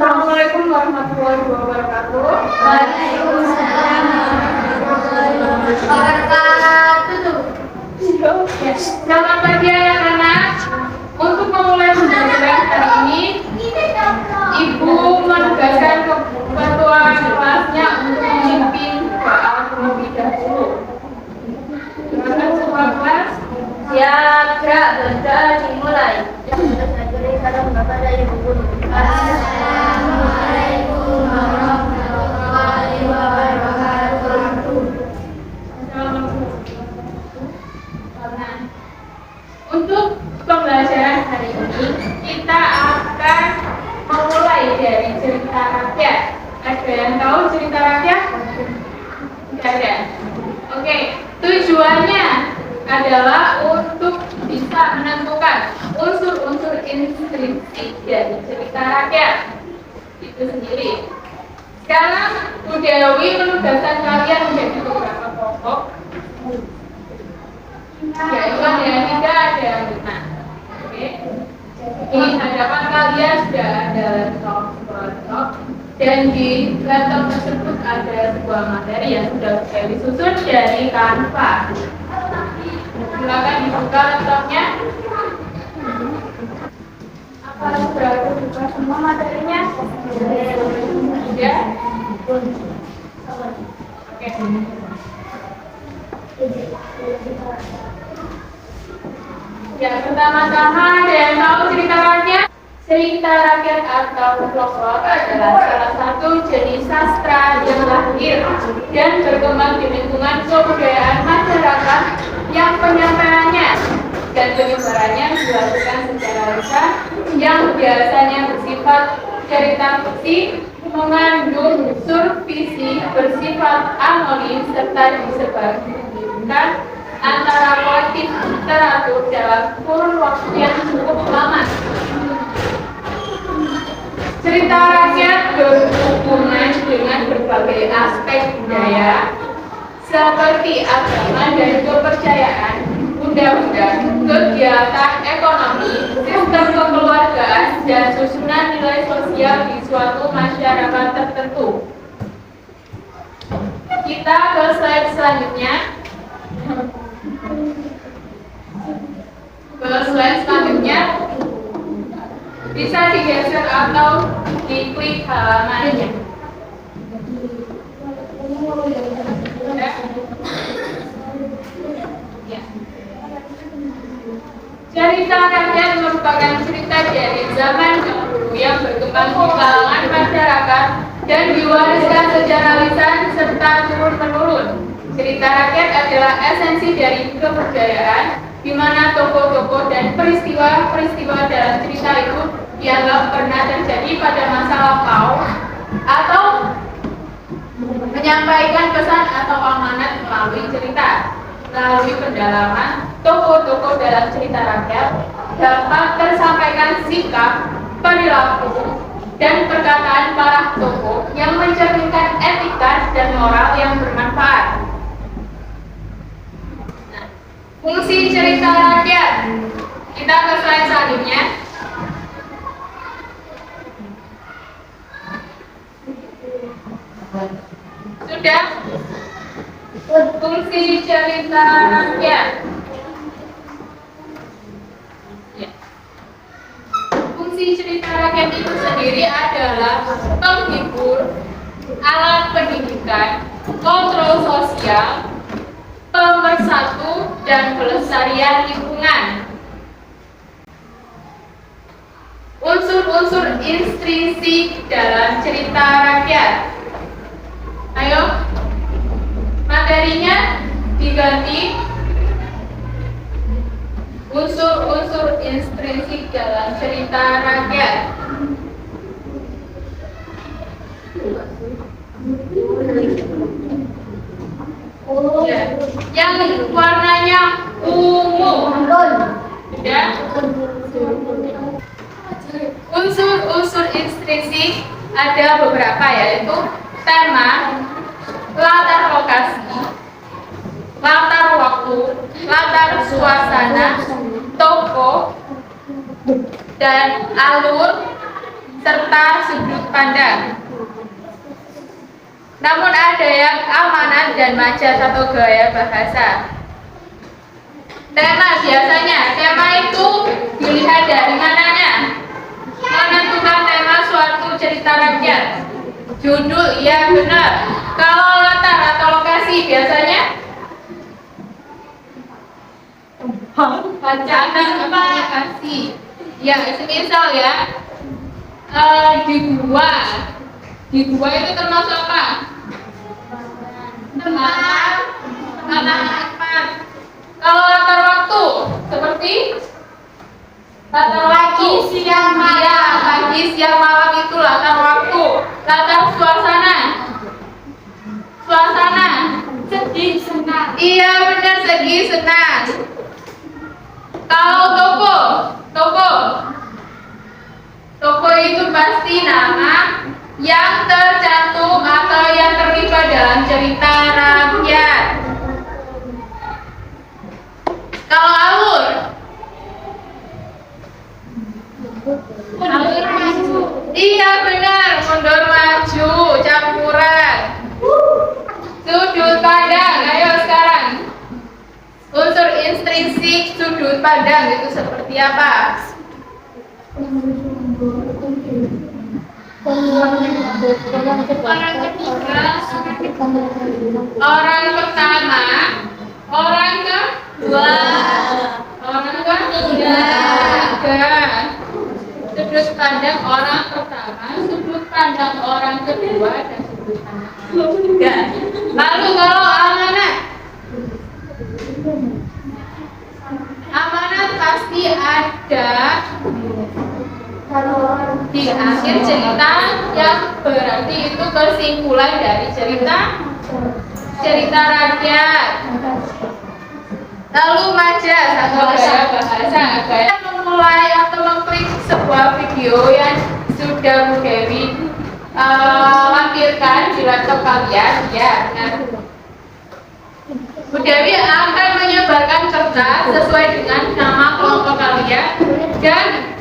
Assalamualaikum warahmatullahi wabarakatuh. Waalaikumsalam warahmatullahi wabarakatuh. Selamat pagi anak-anak. Untuk memulai pembelajaran hari ini, Ibu menugaskan ketua kelasnya untuk memimpin doa terlebih dahulu. Silakan semua kelas. Siap, gerak, berdoa dimulai. Assalamualaikum warahmatullahi wabarakatuh. Untuk pembelajaran hari ini, kita akan memulai dari cerita rakyat. Ada yang tahu cerita rakyat? Tidak ada. Oke, tujuannya adalah untuk bisa menentukan unsur-unsur intrinsik dari cerita rakyat itu sendiri. Sekarang Bu Dewi menugaskan kalian menjadi beberapa kelompok. Yaitu ada yang 3, ada yang 5. Oke. Di hadapan kalian sudah ada laptop dan di laptop tersebut ada sebuah materi yang sudah disusun dari Canva. Silakan dibuka laptopnya. Apa sudah dibuka semua materinya? Sudah? Oke. Ya, pertama-tama ada yang tahu cerita rakyat? Cerita rakyat atau folklore adalah salah satu jenis sastra yang lahir dan berkembang di lingkungan kebudayaan masyarakat yang penyampaiannya dan penyebarannya dilakukan secara lisan yang biasanya bersifat cerita fiksi, mengandung unsur fiksi, bersifat anonim serta disebarkan antara kolektif literatur dalam kurun waktu yang cukup lama. Cerita rakyat berhubungan dengan berbagai aspek budaya seperti agama dan kepercayaan, undang-undang, kegiatan ekonomi, sistem kekeluargaan, dan susunan nilai sosial di suatu masyarakat tertentu. Kita ke slide selanjutnya. Bisa digeser atau diklik halamannya. Ya. Cerita rakyat merupakan cerita dari zaman dahulu yang berkembang di kalangan masyarakat dan diwariskan secara lisan serta turun-menurun. Cerita rakyat adalah esensi dari kebudayaan, di mana tokoh-tokoh dan peristiwa-peristiwa dalam cerita itu dianggap pernah terjadi pada masa lampau atau menyampaikan pesan atau amanat melalui cerita. Melalui pendalaman tokoh-tokoh dalam cerita rakyat dapat tersampaikan sikap, perilaku, dan perkataan para tokoh yang mencerminkan etika dan moral yang bermanfaat. Fungsi cerita rakyat. Kita ke slide selanjutnya. Sudah? Fungsi cerita rakyat. Ya. Fungsi cerita rakyat itu sendiri adalah penghibur, alat pendidikan, kontrol sosial, pemersatu, dan pelestarian lingkungan. Unsur-unsur intrinsik dalam cerita rakyat. Ayo, materinya diganti. Unsur-unsur intrinsik dalam cerita rakyat. Ya. Yang warnanya ungu. Sudah? Unsur-unsur intrinsik ada beberapa, yaitu tema, latar lokasi, latar waktu, latar suasana, tokoh, dan alur, serta sudut pandang. Namun ada yang amanat dan majas atau gaya bahasa. Tema biasanya, tema itu dilihat dari mananya. Menentukan tema suatu cerita rakyat. Judul, ya benar. Kalau latar atau lokasi biasanya bacaan apa lokasi. Ya, semisal ya di gua. Di gua itu termasuk apa? Tempat. Kalau latar waktu seperti latar waktu siang malam. Ya, pagi siang malam itu latar waktu. Latar suasana. Suasana sedih senang. Iya benar, sedih senang. Kalau toko itu pasti nama yang tercantum atau yang terlibat dalam cerita rakyat. Kalau alur maju. Iya benar, mundur maju, campuran. Sudut pandang, ayo sekarang. Unsur intrinsik sudut pandang itu seperti apa? Orang pertama, orang kedua, orang ketiga. Sudut pandang orang pertama, sudut pandang orang kedua, dan sudut pandang orang ketiga. Lalu kalau amanat, amanat pasti ada di akhir cerita yang berarti itu kesimpulan dari cerita rakyat. Lalu majas atau gaya bahasa, gaya memulai atau mengklik sebuah video yang sudah Bu Dewi lampirkan di laptop kalian. Ya benar. Bu Dewi akan menyebarkan kertas sesuai dengan nama kelompok kalian dan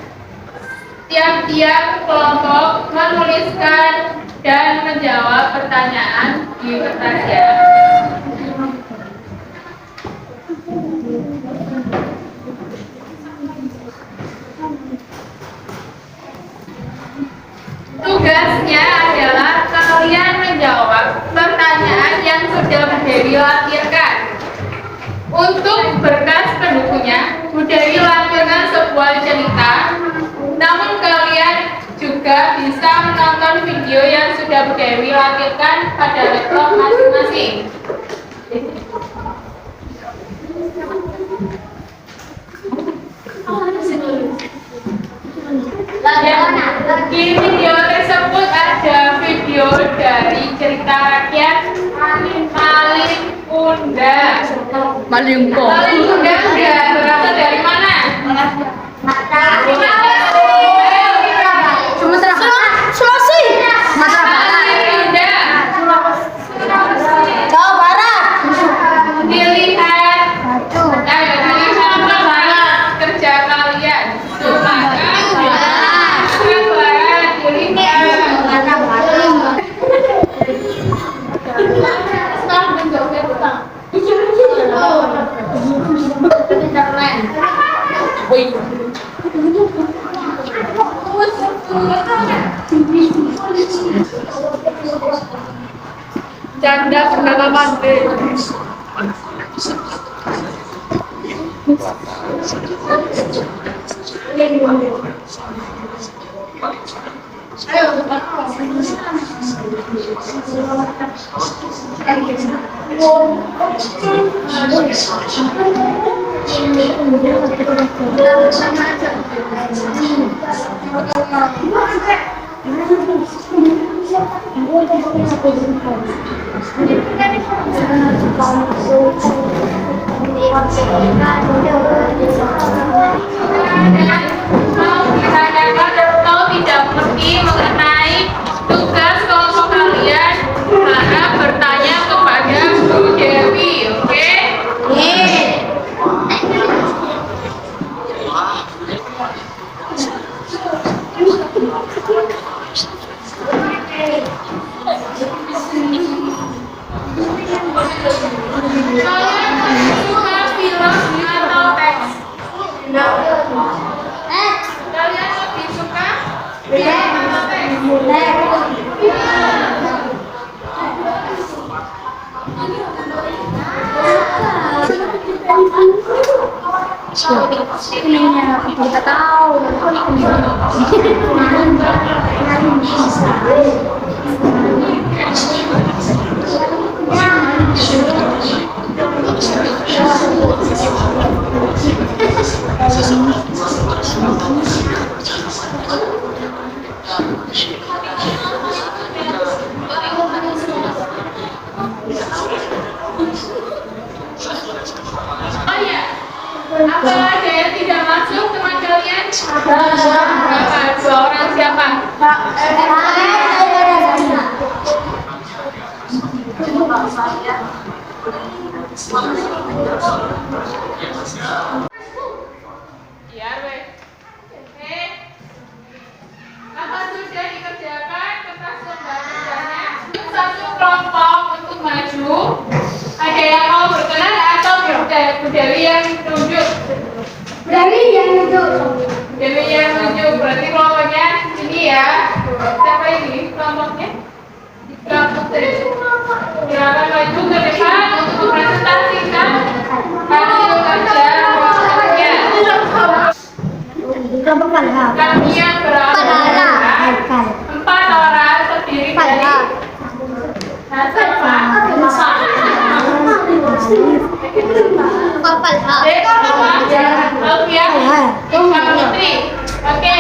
tiap-tiap kelompok menuliskan dan menjawab pertanyaan di kertasnya. Tugasnya adalah kalian menjawab pertanyaan yang sudah Bu Dewi lampirkan. Untuk berkas pendukungnya, Bu Dewi lampirkan sebuah cerita. Namun kalian juga bisa menonton video yang sudah Bu Dewi lampirkan pada laptop masing-masing. Di video tersebut ada video dari cerita rakyat Malin Kundang. Malin Kundang berasal dari mana? Sulawesi. Jawa Barat. Dilihat apa kerja kalian. Canda Perdana Menteri. Kalau tidak mengerti mengenai tugas kelompok kalian, harap bertanya kepada Bu Dewi, oke? Kuningnya kita tahu. Oh iya, apa ada yang tidak masuk teman kalian? Berapa? 2 orang siapa? Iya, weh. Apa sudah dikerjakan kertas lembar kerjanya? Satu kelompok untuk maju. Ada yang mau berkenan atau Dewi yang tunjuk? Dewi yang tunjuk. Berarti kelompoknya ini ya. Siapa ini kelompoknya? Kelompok tadi. Silakan maju ke depan untuk mempresentasikan hasil kerja kelompoknya. Kami yang berangkat 4 orang terdiri dari Hasan Pak. Oke,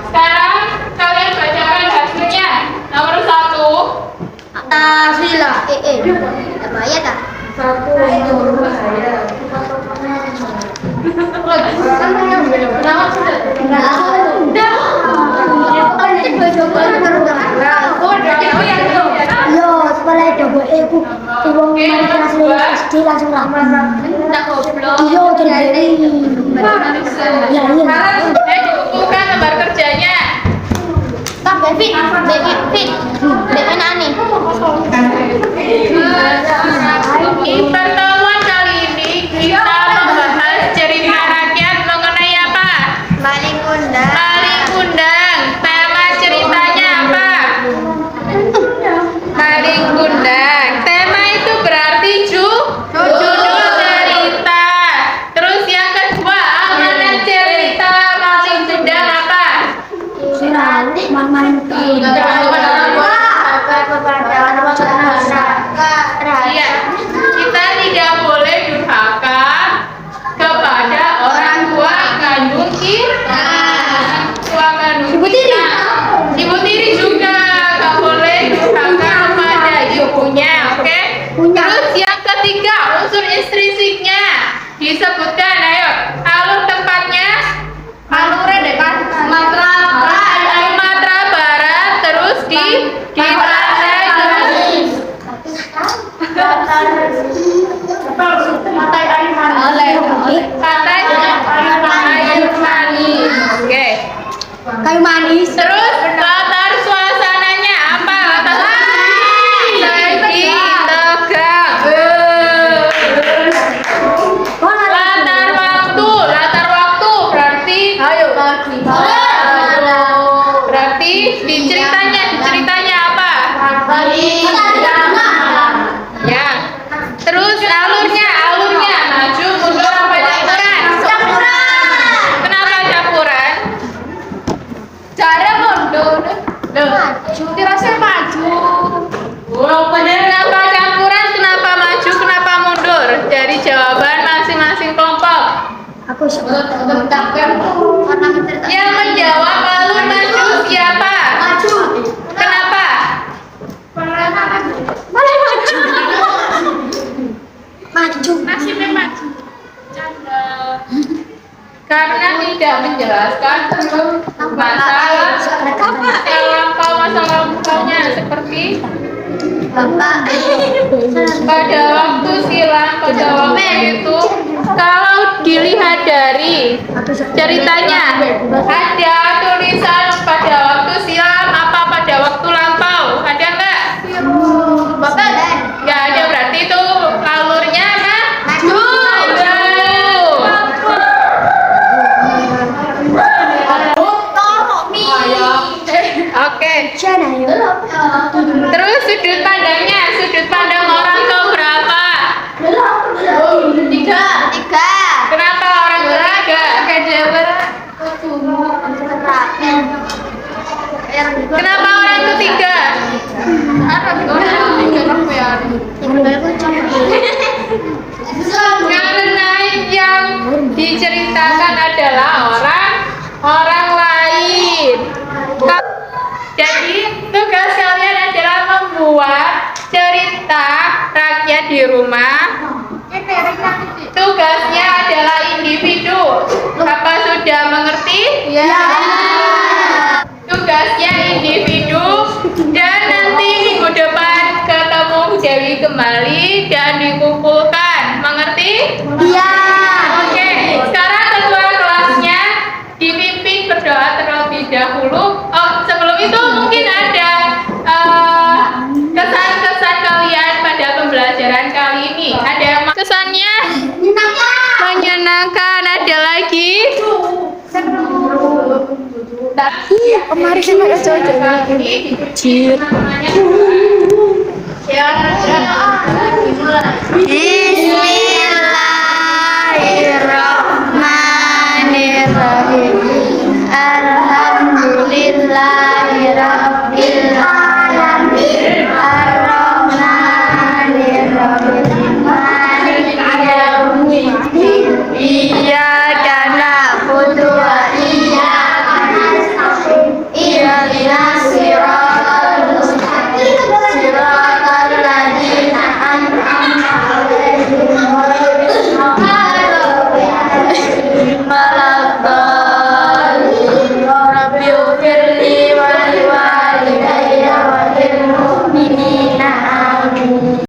sekarang kalian bacakan hasilnya. Nomor 1. Sila. Bahaya tak? Langsung bukan lembar kerjanya. Di pertemuan kali ini kita membahas cerita rakyat mengenai apa? Maling kundang. Tema ceritanya apa? Maling kundang. Tema itu berarti judul cerita. Terus yang kedua, amanat cerita maling kundang apa? Iya, kita tidak boleh durhaka kepada orang tua kandung kita. Ibu tiri juga nggak boleh durhaka kepada ibunya, oke? Terus yang ketiga, unsur intrinsipnya disebutkan. Ayo, alur tempatnya. Sumatera Barat, terus di pantai air manis. Oke. Kayu manis. Terus latar suasananya apa? Lagi tegang. Latar waktu berarti di ceritanya apa? Ya. Terus alurnya maju mundur apa campuran? Kenapa campuran? Cara mundur. Dirasa maju. Kenapa campuran? Kenapa maju? Kenapa mundur? Dari jawaban masing-masing kelompok. Aku Yang menjawab alur maju siapa? Kenapa? Nasibnya maju. Karena tidak menjelaskan masalah lampaunya seperti pada waktu silam. Pada waktu itu kalau dilihat dari ceritanya ada tulisan pada waktu silam apa pada waktu lampau, ada enggak? Nggak ada, berarti itu alurnya apa? Maju. Oke. Terus sudut pandang orang ke berapa? 3. Kenapa orang ketiga? Karena yang diceritakan adalah orang lain. Jadi tugas kalian adalah membuat cerita rakyat di rumah. Tugasnya adalah individu. Apa sudah mengerti? Ya. Tugasnya individu dan nanti minggu depan ketemu Dewi kembali dan dikumpulkan. Mengerti? Iya. Oke, sekarang ketua kelasnya dipimpin berdoa terlebih dahulu. Oh, sebelum itu mungkin ada kesan-kesan kalian pada pembelajaran kali ini. Ada kesannya menyenangkan. Ada lagi? Kemarin sama cowok-cowok kecil. Bismillahirrahmanirrahim.